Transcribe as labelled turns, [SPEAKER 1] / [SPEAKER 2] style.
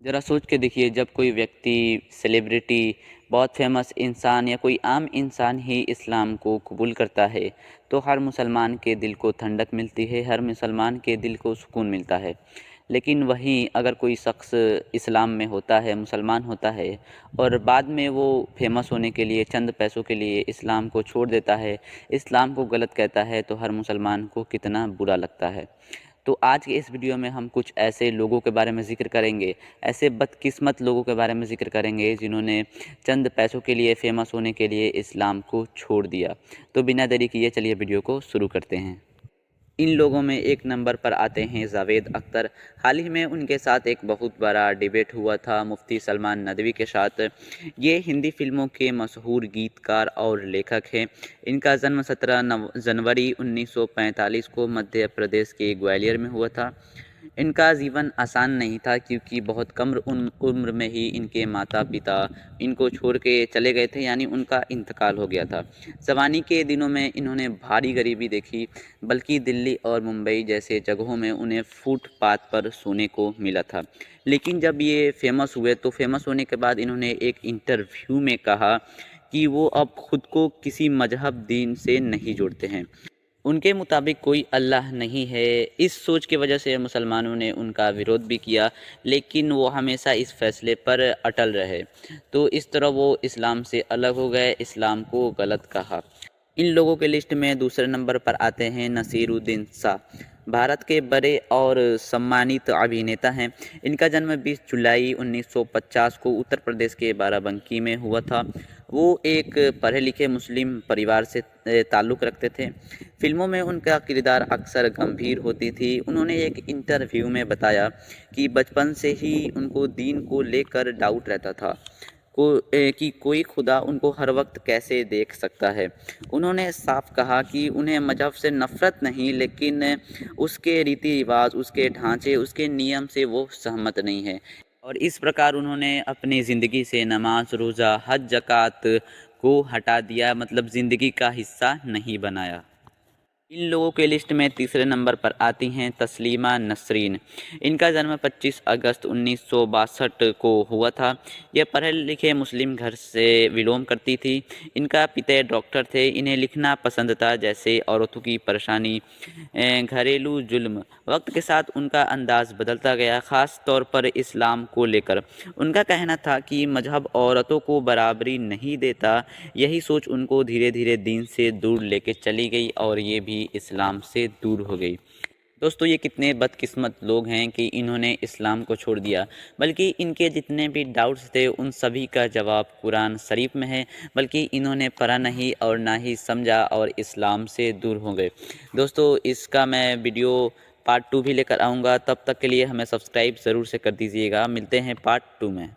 [SPEAKER 1] ज़रा सोच के देखिए, जब कोई व्यक्ति, सेलिब्रिटी, बहुत फेमस इंसान या कोई आम इंसान ही इस्लाम को कबूल करता है, तो हर मुसलमान के दिल को ठंडक मिलती है, हर मुसलमान के दिल को सुकून मिलता है। लेकिन वहीं अगर कोई शख्स इस्लाम में होता है, मुसलमान होता है और बाद में वो फेमस होने के लिए, चंद पैसों के लिए इस्लाम को छोड़ देता है, इस्लाम को गलत कहता है, तो हर मुसलमान को कितना बुरा लगता है। तो आज के इस वीडियो में हम कुछ ऐसे लोगों के बारे में ज़िक्र करेंगे, ऐसे बदकिस्मत लोगों के बारे में ज़िक्र करेंगे जिन्होंने चंद पैसों के लिए, फ़ेमस होने के लिए इस्लाम को छोड़ दिया। तो बिना देरी किए चलिए वीडियो को शुरू करते हैं। इन लोगों में एक नंबर पर आते हैं जावेद अख्तर। हाल ही में उनके साथ एक बहुत बड़ा डिबेट हुआ था मुफ्ती सलमान नदवी के साथ। ये हिंदी फिल्मों के मशहूर गीतकार और लेखक हैं। इनका जन्म 17 जनवरी 1945 को मध्य प्रदेश के ग्वालियर में हुआ था। इनका जीवन आसान नहीं था क्योंकि बहुत कम उम्र में ही इनके माता पिता इनको छोड़ के चले गए थे, यानी उनका इंतकाल हो गया था। जवानी के दिनों में इन्होंने भारी गरीबी देखी, बल्कि दिल्ली और मुंबई जैसे जगहों में उन्हें फुटपाथ पर सोने को मिला था। लेकिन जब ये फेमस हुए तो फेमस होने के बाद इन्होंने एक इंटरव्यू में कहा कि वो अब खुद को किसी मजहब दीन से नहीं जोड़ते हैं। उनके मुताबिक कोई अल्लाह नहीं है। इस सोच की वजह से मुसलमानों ने उनका विरोध भी किया, लेकिन वो हमेशा इस फैसले पर अटल रहे। तो इस तरह वो इस्लाम से अलग हो गए, इस्लाम को गलत कहा। इन लोगों के लिस्ट में दूसरे नंबर पर आते हैं नसीरुद्दीन शाह। भारत के बड़े और सम्मानित अभिनेता हैं। इनका जन्म 20 जुलाई 1950 को उत्तर प्रदेश के बाराबंकी में हुआ था। वो एक पढ़े लिखे मुस्लिम परिवार से ताल्लुक़ रखते थे। फिल्मों में उनका किरदार अक्सर गंभीर होती थी। उन्होंने एक इंटरव्यू में बताया कि बचपन से ही उनको दीन को लेकर डाउट रहता था कि कोई खुदा उनको हर वक्त कैसे देख सकता है। उन्होंने साफ कहा कि उन्हें मजहब से नफ़रत नहीं, लेकिन उसके रीति रिवाज, उसके ढांचे, उसके नियम से वो सहमत नहीं है। और इस प्रकार उन्होंने अपनी ज़िंदगी से नमाज, रोज़ा, हज, ज़कात को हटा दिया, मतलब ज़िंदगी का हिस्सा नहीं बनाया। इन लोगों के लिस्ट में तीसरे नंबर पर आती हैं तस्लीमा नसरीन। इनका जन्म 25 अगस्त 1962 को हुआ था। यह पढ़े लिखे मुस्लिम घर से बिलोंग करती थी। इनका पिता डॉक्टर थे। इन्हें लिखना पसंद था, जैसे औरतों की परेशानी, घरेलू जुल्म। वक्त के साथ उनका अंदाज बदलता गया, ख़ास तौर पर इस्लाम को लेकर। उनका कहना था कि मजहब औरतों को बराबरी नहीं देता। यही सोच उनको धीरे धीरे दीन से दूर लेके चली गई और ये भी इस्लाम से दूर हो गई। दोस्तों, ये कितने बदकिस्मत लोग हैं कि इन्होंने इस्लाम को छोड़ दिया। बल्कि इनके जितने भी डाउट्स थे उन सभी का जवाब कुरान शरीफ में है, बल्कि इन्होंने पढ़ा नहीं और ना ही समझा और इस्लाम से दूर हो गए। दोस्तों, इसका मैं वीडियो पार्ट 2 भी लेकर आऊँगा। तब तक के लिए हमें सब्सक्राइब ज़रूर से कर दीजिएगा। मिलते हैं पार्ट 2 में।